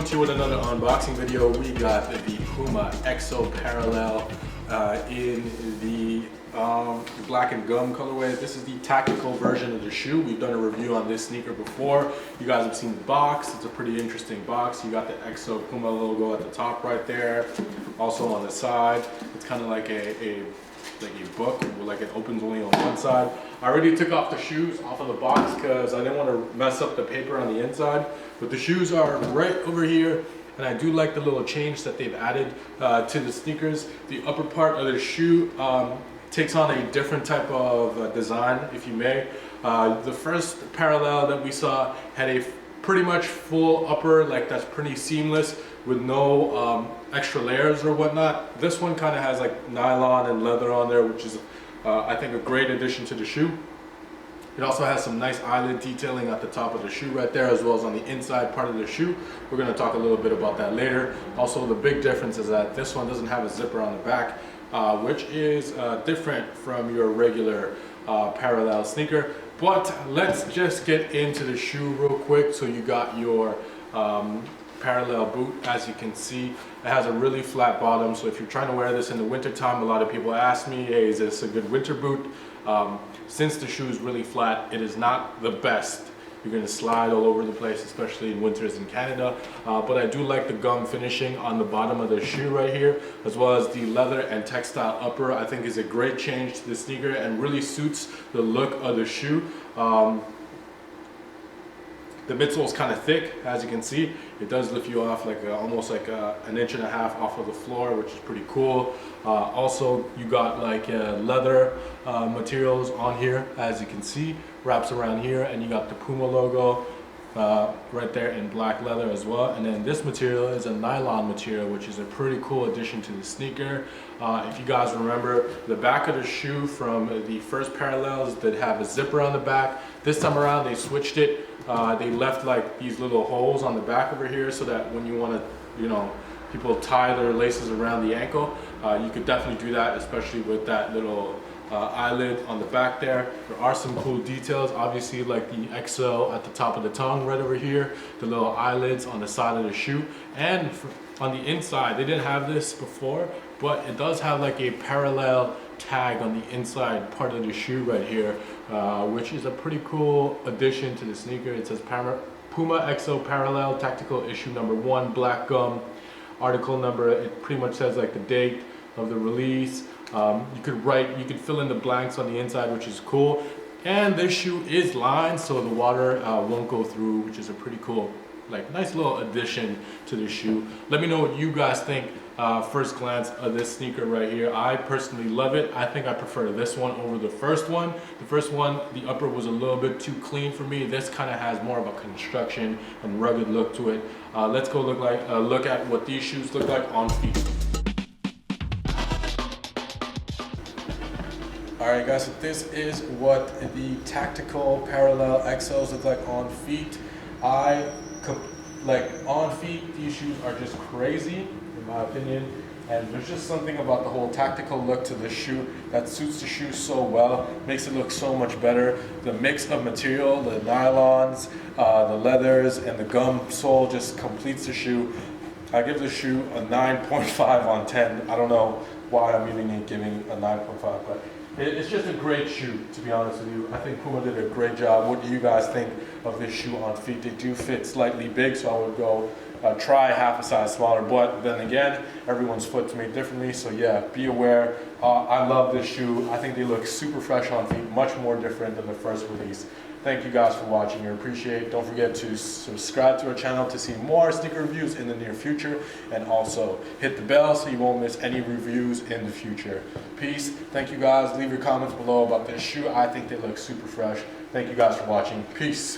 to you with another unboxing video. We got the Puma EXO Parallel in the black and gum colorway. This is the tactical version of the shoe. We've done a review on this sneaker before. You guys have seen the box. It's a pretty interesting box. You got the EXO Puma logo at the top right there. Also on the side, it's kind of like a book, like it opens only on one side. I already took off the shoes off of the box because I didn't want to mess up the paper on the inside, but the shoes are right over here, and I do like the little change that they've added to the sneakers. The upper part of the shoe takes on a different type of design, if you may. The first Parallel that we saw had a pretty much full upper, like that's pretty seamless with no extra layers or whatnot. This one kind of has like nylon and leather on there, which is I think a great addition to the shoe. It also has some nice eyelid detailing at the top of the shoe right there, as well as on the inside part of the shoe. We're going to talk a little bit about that later. Also, the big difference is that this one doesn't have a zipper on the back, which is different from your regular Parallel sneaker. But let's just get into the shoe real quick. So you got your Parallel boot. As you can see, it has a really flat bottom, so if you're trying to wear this in the winter time, a lot of people ask me, hey, is this a good winter boot? Since the shoe is really flat, it is not the best. You're going to slide all over the place, especially in winters in Canada, but I do like the gum finishing on the bottom of the shoe right here, as well as the leather and textile upper. I think is a great change to the sneaker and really suits the look of the shoe. The midsole is kind of thick, as you can see. It does lift you off like almost like an inch and a half off of the floor, which is pretty cool. Also, you got like leather materials on here, as you can see, wraps around here, and you got the Puma logo right there in black leather as well. And then this material is a nylon material, which is a pretty cool addition to the sneaker. If you guys remember, the back of the shoe from the first Parallels did have a zipper on the back. This time around, they switched it. They left like these little holes on the back over here, so that when you want to, you know, people tie their laces around the ankle, you could definitely do that, especially with that little eyelid on the back there. There are some cool details, obviously, like the XO at the top of the tongue right over here, the little eyelids on the side of the shoe, and on the inside, they didn't have this before, but it does have like a Parallel tag on the inside part of the shoe right here, which is a pretty cool addition to the sneaker. It says Puma EXO Parallel Tactical Issue Number 1, black gum, article number. It pretty much says like the date of the release. You could fill in the blanks on the inside, which is cool. And this shoe is lined, so the water won't go through, which is a pretty cool, like nice little addition to the shoe. Let me know what you guys think first glance of this sneaker right here. I personally love it. I think I prefer this one over the first one. The first one, the upper was a little bit too clean for me. This kind of has more of a construction and rugged look to it. Let's go look at what these shoes look like on feet. Alright guys, so this is what the tactical Parallel EXOs look like on feet. Like on feet, these shoes are just crazy in my opinion, and there's just something about the whole tactical look to the shoe that suits the shoe so well, makes it look so much better. The mix of material, the nylons, the leathers, and the gum sole just completes the shoe. I give the shoe a 9.5 on 10. I don't know why I'm even giving a 9.5, but it's just a great shoe, to be honest with you. I think Puma did a great job. What do you guys think of this shoe on feet? They do fit slightly big, so I would go try half a size smaller. But then again, everyone's foot's made differently, so yeah, be aware. I love this shoe. I think they look super fresh on feet, much more different than the first release. Thank you guys for watching. I appreciate it. Don't forget to subscribe to our channel to see more sneaker reviews in the near future, and also hit the bell so you won't miss any reviews in the future. Peace. Thank you guys. Leave your comments below about this shoe. I think they look super fresh. Thank you guys for watching. Peace.